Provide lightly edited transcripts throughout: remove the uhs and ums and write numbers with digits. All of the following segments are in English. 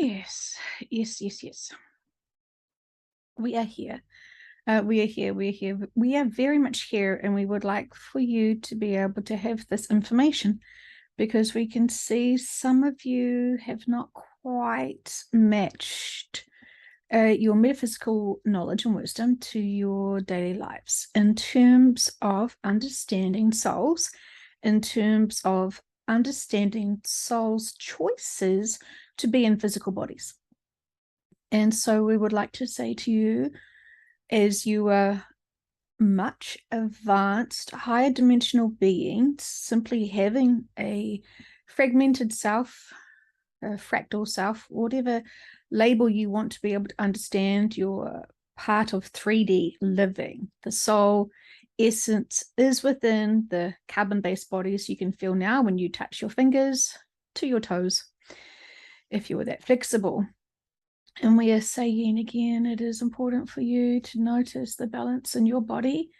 Yes, yes, yes, yes. We are here. We are here. We are here. We are very much here, and we would like for you to be able to have this information because we can see some of you have not quite matched your metaphysical knowledge and wisdom to your daily lives in terms of understanding souls, in terms of understanding souls' choices to be in physical bodies. And so we would like to say to you, as you are much advanced, higher dimensional beings, simply having a fragmented self, a fractal self, whatever label you want to be able to understand, your part of 3D living. The soul essence is within the carbon-based bodies you can feel now when you touch your fingers to your toes, if you were that flexible. And we are saying again, it is important for you to notice the balance in your body,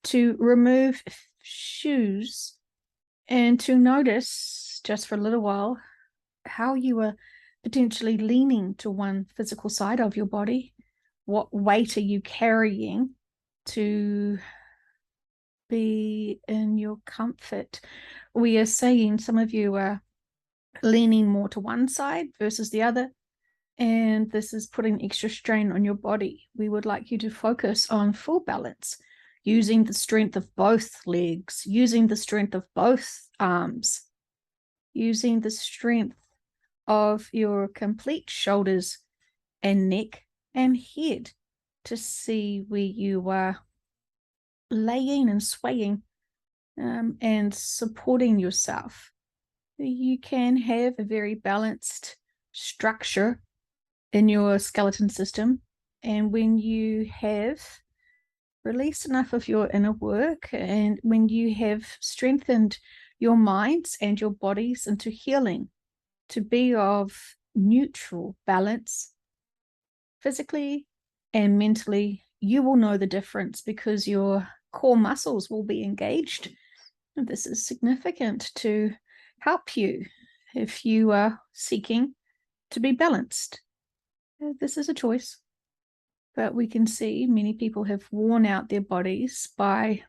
to remove shoes, and to notice just for a little while how you are potentially leaning to one physical side of your body. What weight are you carrying to be in your comfort? We are saying some of you are leaning more to one side versus the other, and this is putting extra strain on your body. We would like you to focus on full balance, using the strength of both legs, using the strength of both arms, using the strength of your complete shoulders and neck and head to see where you are laying and swaying and supporting yourself. You can have a very balanced structure in your skeleton system. And when you have released enough of your inner work, and when you have strengthened your minds and your bodies into healing, to be of neutral balance, physically and mentally, you will know the difference because your core muscles will be engaged. And this is significant to help you if you are seeking to be balanced. This is a choice, but we can see many people have worn out their bodies by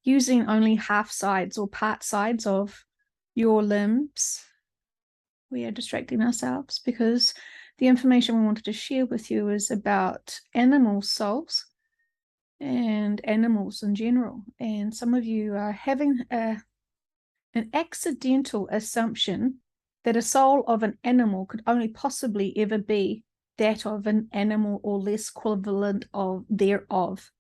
using only half sides or part sides of your limbs. We are distracting ourselves because the information we wanted to share with you is about animal souls and animals in general. And some of you are having an accidental assumption that a soul of an animal could only possibly ever be that of an animal or less equivalent of thereof.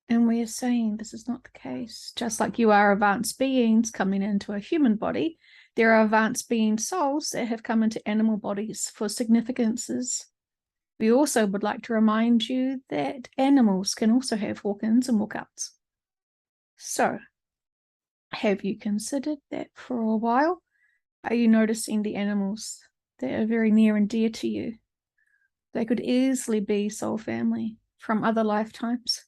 And we are saying this is not the case. Just like you are advanced beings coming into a human body, there are advanced being souls that have come into animal bodies for significances. We also would like to remind you that animals can also have walk-ins and walk-outs. So, have you considered that for a while? Are you noticing the animals that are very near and dear to you? They could easily be soul family from other lifetimes,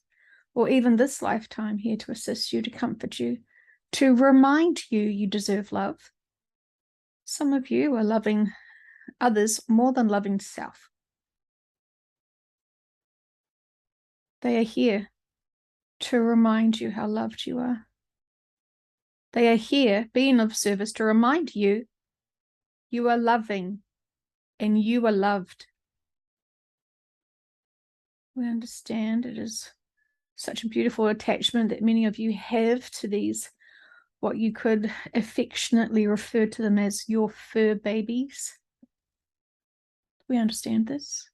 or even this lifetime, here to assist you, to comfort you, to remind you you deserve love. Some of you are loving others more than loving self. They are here to remind you how loved you are. They are here being of service to remind you you are loving and you are loved. We understand it is such a beautiful attachment that many of you have to these, what you could affectionately refer to them as your fur babies. We understand this.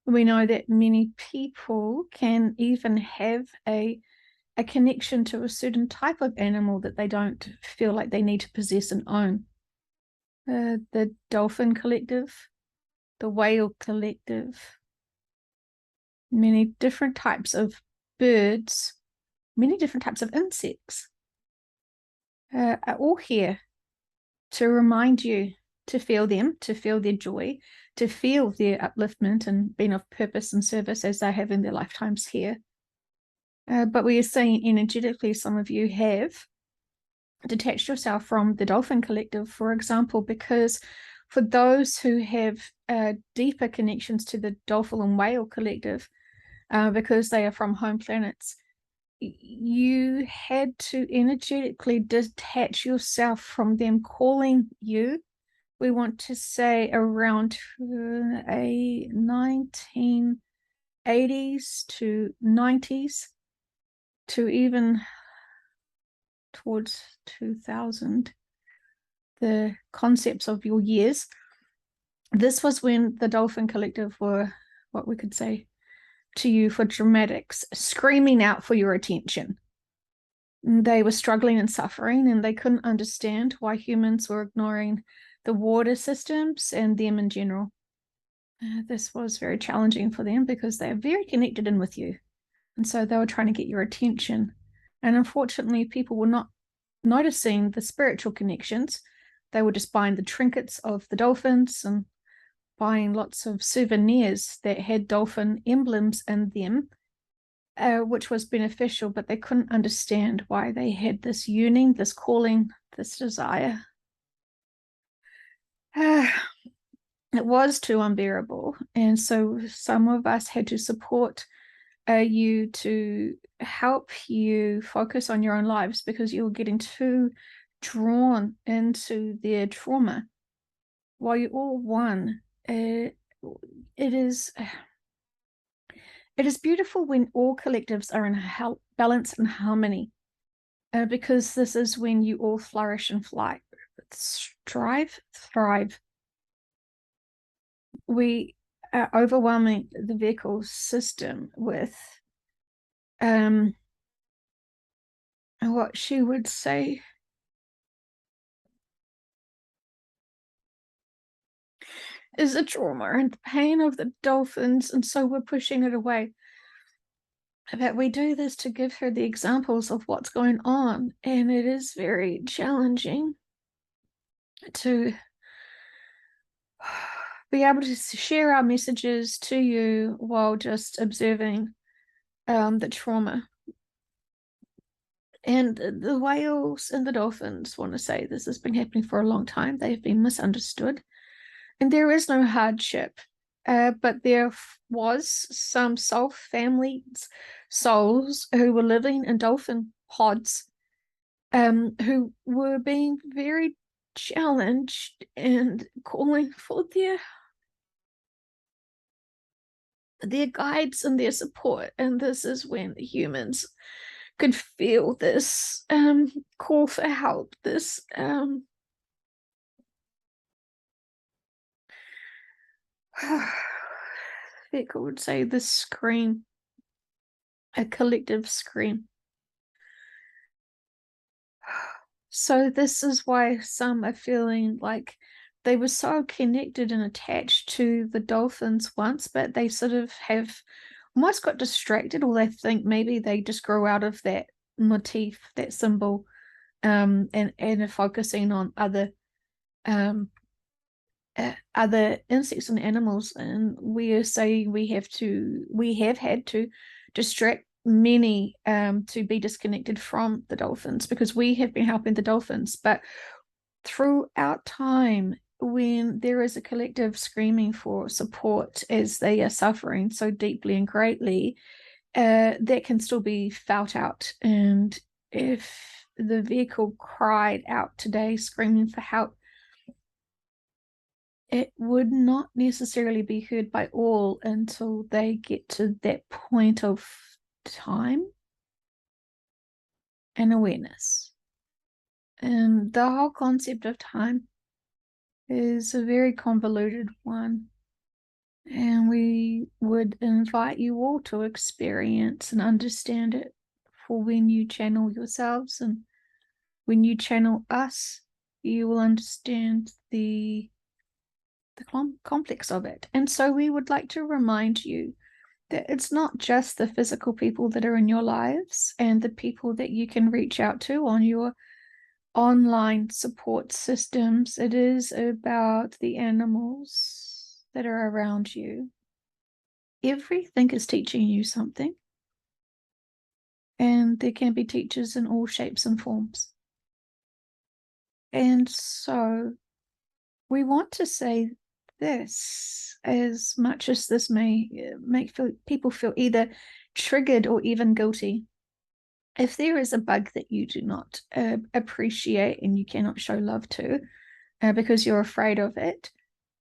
We know that many people can even have a connection to a certain type of animal that they don't feel like they need to possess and own. The dolphin collective, the whale collective, many different types of birds, many different types of insects are all here to remind you to feel them, to feel their joy, to feel their upliftment and being of purpose and service as they have in their lifetimes here. But we are saying energetically, some of you have detached yourself from the dolphin collective, for example, because for those who have deeper connections to the dolphin and whale collective, because they are from home planets, you had to energetically detach yourself from them calling you. We want to say around a 1980s to 90s to even towards 2000, the concepts of your years. This was when the Dolphin Collective were, what we could say to you for dramatics, screaming out for your attention. They were struggling and suffering, and they couldn't understand why humans were ignoring the water systems and them in general. This was very challenging for them because they are very connected in with you. And so they were trying to get your attention. And unfortunately, people were not noticing the spiritual connections. They were just buying the trinkets of the dolphins and buying lots of souvenirs that had dolphin emblems in them, which was beneficial, but they couldn't understand why they had this yearning, this calling, this desire. It was too unbearable. And so some of us had to support you to help you focus on your own lives because you were getting too drawn into their trauma. While you're all one, it is beautiful when all collectives are in balance and harmony, because this is when you all flourish and fly, thrive. We are overwhelming the vehicle system with what she would say is the trauma and the pain of the dolphins, and so we're pushing it away. But we do this to give her the examples of what's going on, and it is very challenging to be able to share our messages to you while just observing the trauma. And the whales and the dolphins want to say this has been happening for a long time. They've been misunderstood. And there is no hardship. But there was some families, souls who were living in dolphin pods, who were being very challenged and calling for their guides and their support. And this is when the humans could feel this call for help, this Vic would say the scream, a collective scream. So this is why some are feeling like they were so connected and attached to the dolphins once, but they sort of have almost got distracted, or they think maybe they just grow out of that motif, that symbol, and are focusing on other insects and animals. And we are saying we have had to distract many to be disconnected from the dolphins, because we have been helping the dolphins. But throughout time, when there is a collective screaming for support as they are suffering so deeply and greatly, that can still be felt out. And if the vehicle cried out today screaming for help, it would not necessarily be heard by all until they get to that point of time and awareness. And the whole concept of time is a very convoluted one. And we would invite you all to experience and understand it for when you channel yourselves, and when you channel us, you will understand the complex of it. And so we would like to remind you that it's not just the physical people that are in your lives and the people that you can reach out to on your online support systems. It is about the animals that are around you. Everything is teaching you something, and there can be teachers in all shapes and forms. And so we want to say this, as much as this may make people feel either triggered or even guilty. If there is a bug that you do not appreciate and you cannot show love to because you're afraid of it,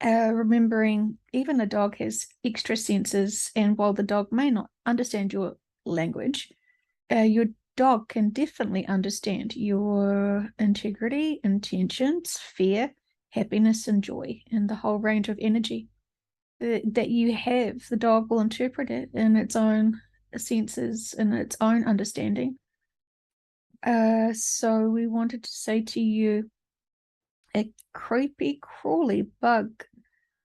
remembering even a dog has extra senses, and while the dog may not understand your language, your dog can definitely understand your integrity, intentions, fear, happiness, and joy, and the whole range of energy that you have. The dog will interpret it in its own senses and its own understanding. So we wanted to say to you, a creepy, crawly bug,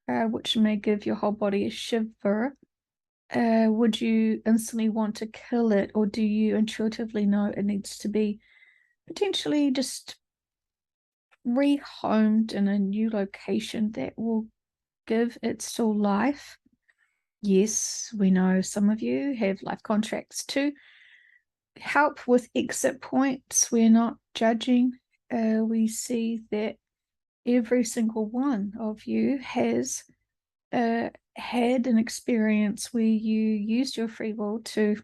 which may give your whole body a shiver. Would you instantly want to kill it, or do you intuitively know it needs to be potentially just rehomed in a new location that will give it still life? Yes, we know some of you have life contracts to help with exit points. We're not judging. We see that every single one of you has had an experience where you used your free will to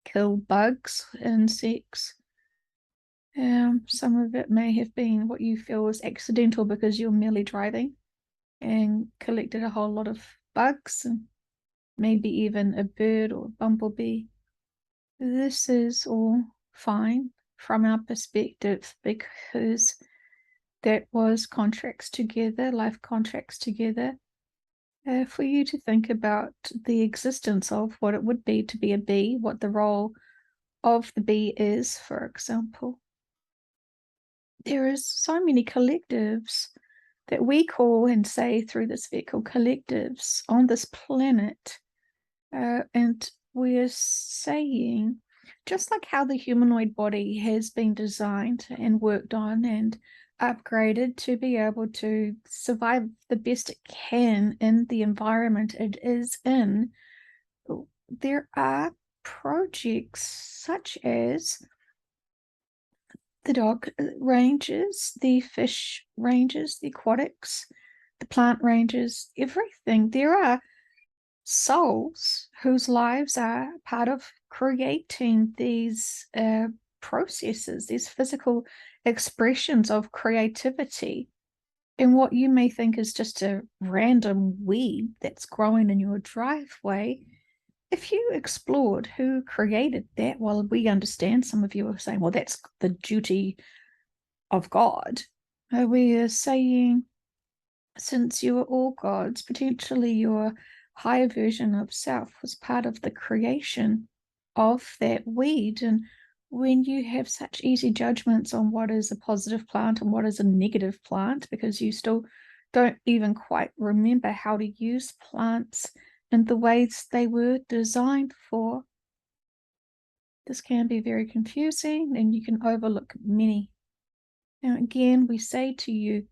kill bugs, insects. Some of it may have been what you feel was accidental because you're merely driving and collected a whole lot of bugs and maybe even a bird or bumblebee. This is all fine from our perspective because that was contracts together, life contracts together, for you to think about the existence of what it would be to be a bee, what the role of the bee is, for example. There is so many collectives that we call and say through this vehicle collectives on this planet. And we're saying, just like how the humanoid body has been designed and worked on and upgraded to be able to survive the best it can in the environment it is in, there are projects such as the dog ranges, the fish ranges, the aquatics, the plant ranges, everything. There are souls whose lives are part of creating these processes, these physical expressions of creativity. And what you may think is just a random weed that's growing in your driveway, if you explored who created that, well, we understand some of you are saying, well, that's the duty of God. We are saying, since you are all gods, potentially your higher version of self was part of the creation of that weed. And when you have such easy judgments on what is a positive plant and what is a negative plant, because you still don't even quite remember how to use plants in the ways they were designed for, this can be very confusing and you can overlook many. Now, again, we say to you,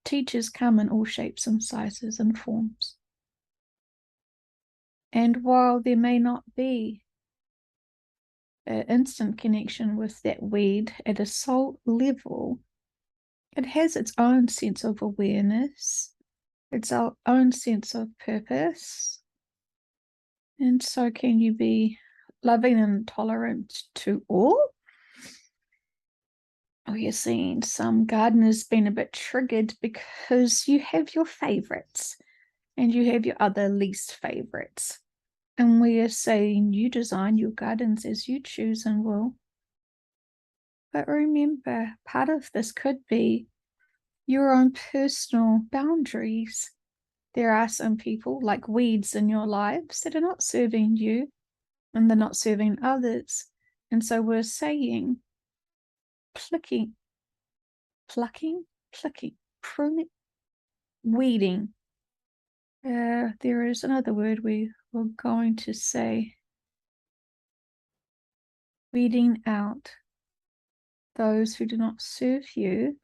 teachers come in all shapes and sizes and forms. And while there may not be an instant connection with that weed at a soul level, it has its own sense of awareness, its own sense of purpose. And so can you be loving and tolerant to all? Oh, you're seeing some gardeners being a bit triggered because you have your favorites and you have your other least favorites. And we are saying you design your gardens as you choose and will. But remember, part of this could be your own personal boundaries. There are some people, like weeds in your lives, that are not serving you and they're not serving others. And so we're saying, plucking, pruning, weeding. There is another word we were going to say. Weeding out those who do not serve you,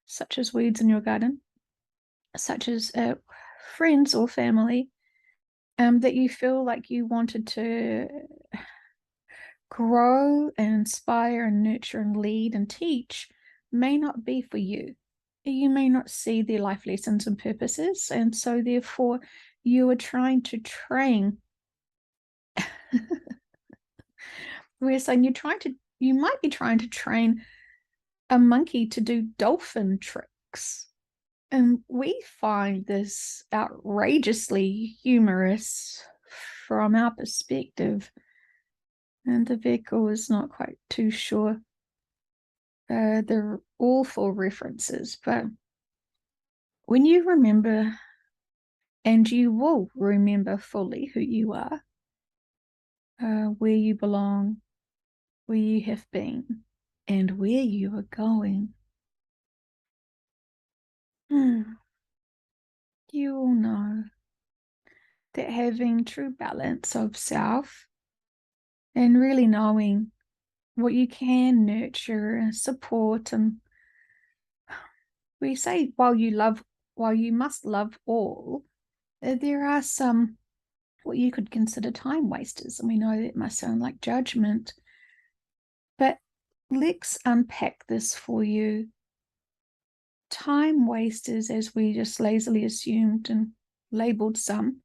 such as weeds in your garden, such as friends or family, that you feel like you wanted to grow and inspire and nurture and lead and teach, may not be for you. You may not see their life lessons and purposes, and so therefore you are trying to train. We're saying you might be trying to train a monkey to do dolphin tricks. And we find this outrageously humorous from our perspective. And the vehicle is not quite too sure. They're awful references, but when you remember, and you will remember fully who you are, where you belong, where you have been, and where you are going, you will know that having true balance of self and really knowing what you can nurture and support, and we say while you must love all, there are some what you could consider time wasters, and we know that must sound like judgment, but let's unpack this for you. Time wasters, as we just lazily assumed and labeled some,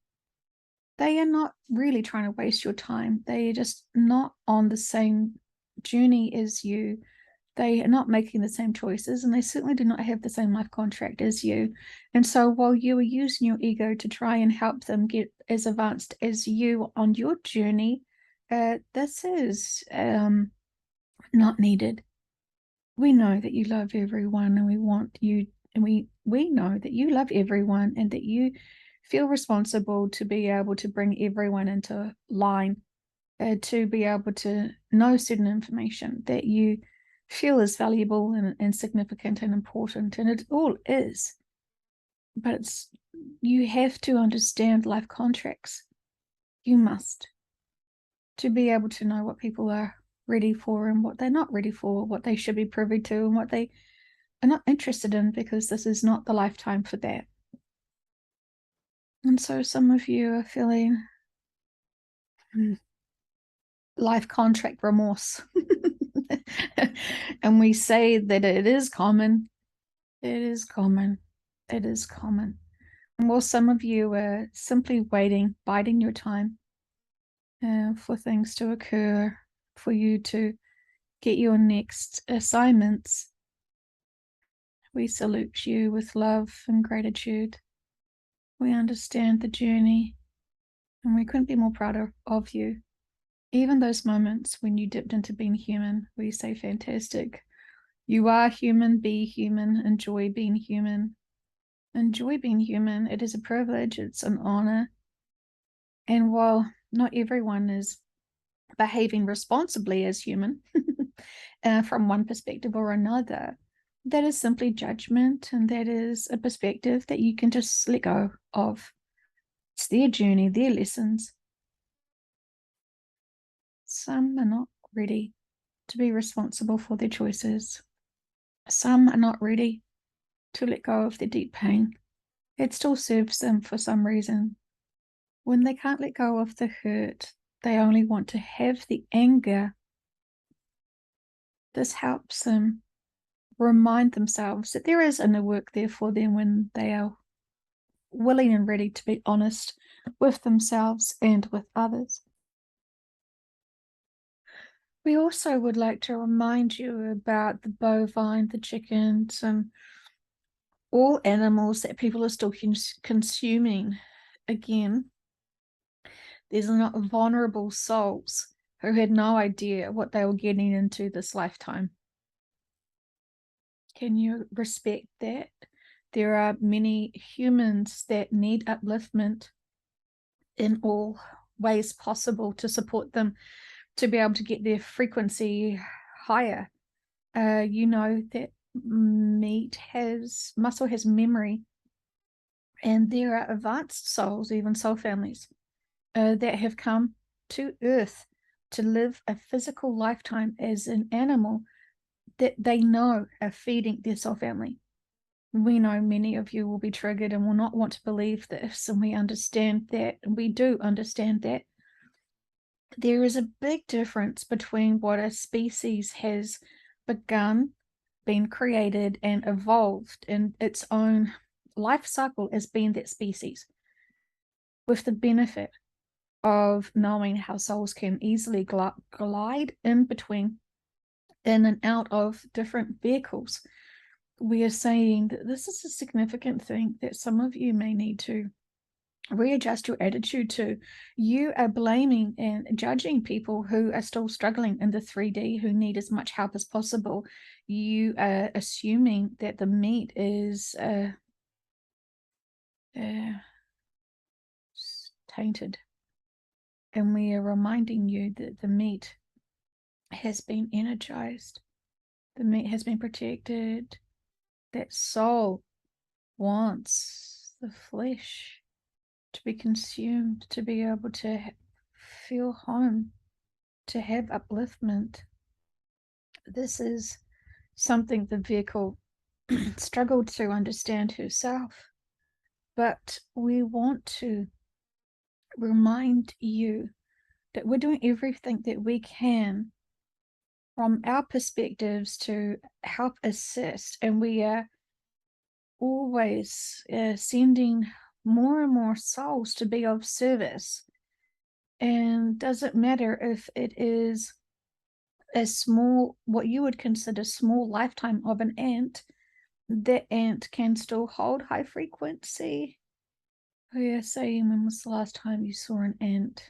they are not really trying to waste your time. They are just not on the same journey as you. They are not making the same choices, and they certainly do not have the same life contract as you. And so while you are using your ego to try and help them get as advanced as you on your journey, this is not needed. We know that you love everyone, and we want you, and we know that you love everyone, and that you feel responsible to be able to bring everyone into line, to be able to know certain information that you feel is valuable and significant and important, and it all is. But you have to understand life contracts. You must, to be able to know what people are ready for and what they're not ready for, what they should be privy to and what they are not interested in, because this is not the lifetime for that. And so some of you are feeling life contract remorse. And we say that it is common. It is common. It is common. And while some of you are simply waiting, biding your time for things to occur, for you to get your next assignments, we salute you with love and gratitude. We understand the journey, and we couldn't be more proud of you. Even those moments when you dipped into being human, we say fantastic. You are human, be human, enjoy being human. Enjoy being human. It is a privilege, it's an honor. And while not everyone is behaving responsibly as human from one perspective or another, that is simply judgment, and that is a perspective that you can just let go of. It's their journey, their lessons. Some are not ready to be responsible for their choices. Some are not ready to let go of their deep pain. It still serves them for some reason. When they can't let go of the hurt, they only want to have the anger. This helps them remind themselves that there is inner work there for them when they are willing and ready to be honest with themselves and with others. We also would like to remind you about the bovine, the chickens, and all animals that people are still consuming. Again, these are not vulnerable souls who had no idea what they were getting into this lifetime. Can you respect that? There are many humans that need upliftment in all ways possible to support them to be able to get their frequency higher. You know that muscle has memory, and there are advanced souls, even soul families, that have come to Earth to live a physical lifetime as an animal that they know are feeding their soul family. We know many of you will be triggered and will not want to believe this, and we understand that, and we do understand that. There is a big difference between what a species has begun been created and evolved in its own life cycle as being that species, with the benefit of knowing how souls can easily glide in between, in and out of different vehicles. We are saying that this is a significant thing that some of you may need to readjust your attitude to. You are blaming and judging people who are still struggling in the 3D, who need as much help as possible. You are assuming that the meat is tainted. And we are reminding you that the meat has been energized. The meat has been protected. That soul wants the flesh to be consumed, to be able to feel home, to have upliftment. This is something the vehicle struggled to understand herself. But we want to remind you that we're doing everything that we can from our perspectives to help assist, and we are always sending more and more souls to be of service. And doesn't matter if it is a small, what you would consider small lifetime of an ant, that ant can still hold high frequency. We are saying, when was the last time you saw an ant?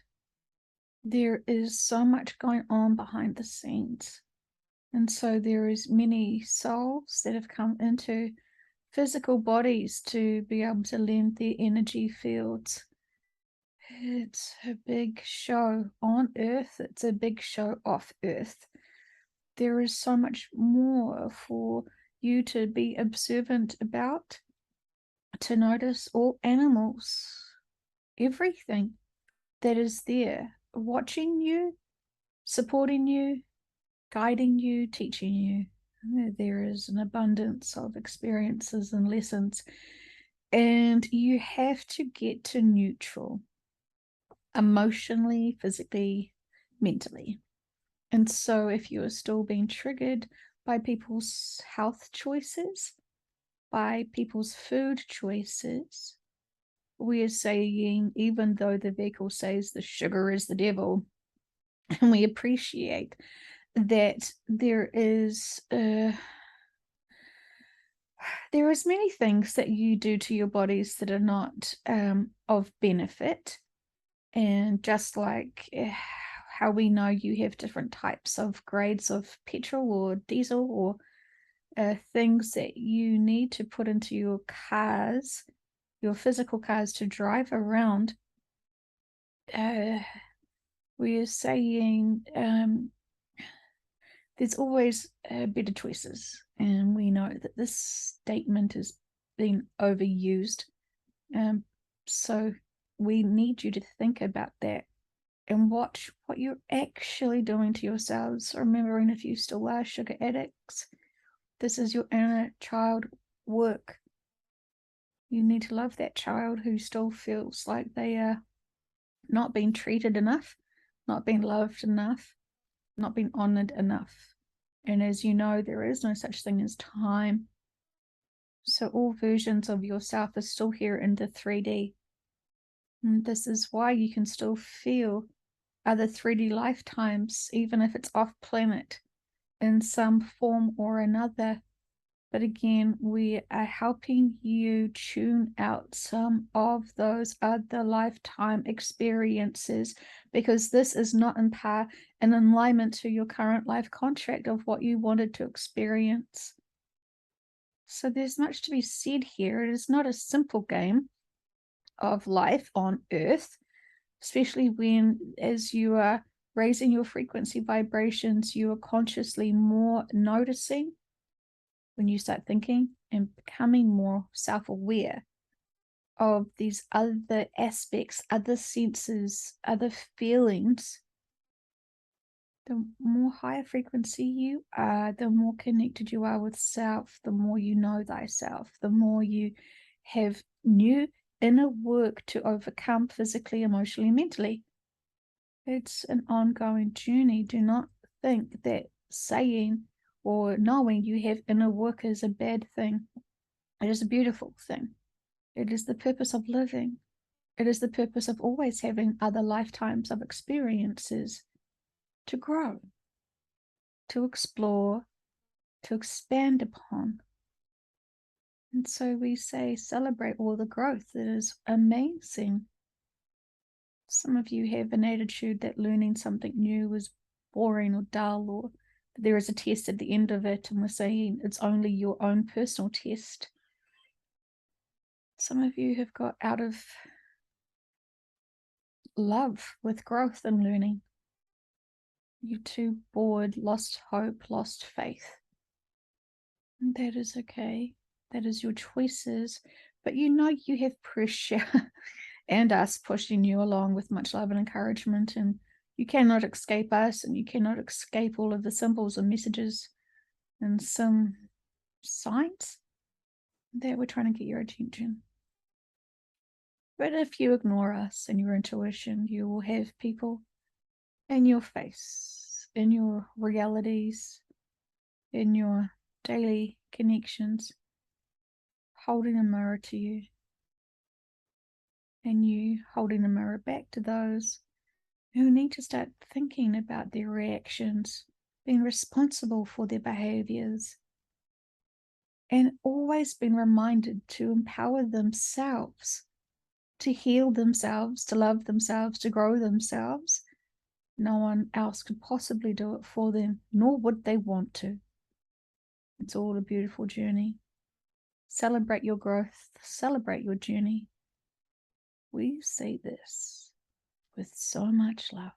There is so much going on behind the scenes. And so there is many souls that have come into physical bodies to be able to lend their energy fields. It's a big show on Earth. It's a big show off Earth. There is so much more for you to be observant about, to notice all animals, everything that is there, watching you, supporting you, guiding you, teaching you. There is an abundance of experiences and lessons, and you have to get to neutral, emotionally, physically, mentally. And so if you are still being triggered by people's health choices, by people's food choices, we are saying, even though the vehicle says the sugar is the devil, and we appreciate that there is many things that you do to your bodies that are not of benefit. And just like how we know you have different types of grades of petrol or diesel or things that you need to put into your cars, your physical cars, to drive around, we are saying there's always better choices. And we know that this statement has been overused. So we need you to think about that and watch what you're actually doing to yourselves. Remembering, if you still are sugar addicts, this is your inner child work. You need to love that child who still feels like they are not being treated enough, not being loved enough, not being honored enough. And as you know, there is no such thing as time. So all versions of yourself are still here in the 3D. And this is why you can still feel other 3D lifetimes, even if it's off planet in some form or another. But again, we are helping you tune out some of those other lifetime experiences, because this is not in alignment to your current life contract of what you wanted to experience. So there's much to be said here. It is not a simple game of life on Earth, especially when, as you are raising your frequency vibrations, you are consciously more noticing. When you start thinking and becoming more self-aware of these other aspects, other senses, other feelings, the more higher frequency you are, the more connected you are with self, the more you know thyself, the more you have new inner work to overcome physically, emotionally, mentally. It's an ongoing journey. Do not think that saying or knowing you have inner work is a bad thing. It is a beautiful thing. It is the purpose of living. It is the purpose of always having other lifetimes of experiences to grow, to explore, to expand upon. And so we say, celebrate all the growth. It is amazing. Some of you have an attitude that learning something new is boring or dull, or there is a test at the end of it, and we're saying it's only your own personal test. Some of you have got out of love with growth and learning. You're too bored, lost hope, lost faith. And that is okay. That is your choices. But you know you have pressure and us pushing you along with much love and encouragement. And you cannot escape us, and you cannot escape all of the symbols and messages and some signs that we're trying to get your attention. But if you ignore us and your intuition, you will have people in your face, in your realities, in your daily connections, holding a mirror to you, and you holding a mirror back to those who need to start thinking about their reactions, being responsible for their behaviors, and always being reminded to empower themselves, to heal themselves, to love themselves, to grow themselves. No one else could possibly do it for them, nor would they want to. It's all a beautiful journey. Celebrate your growth, celebrate your journey. We say this with so much love.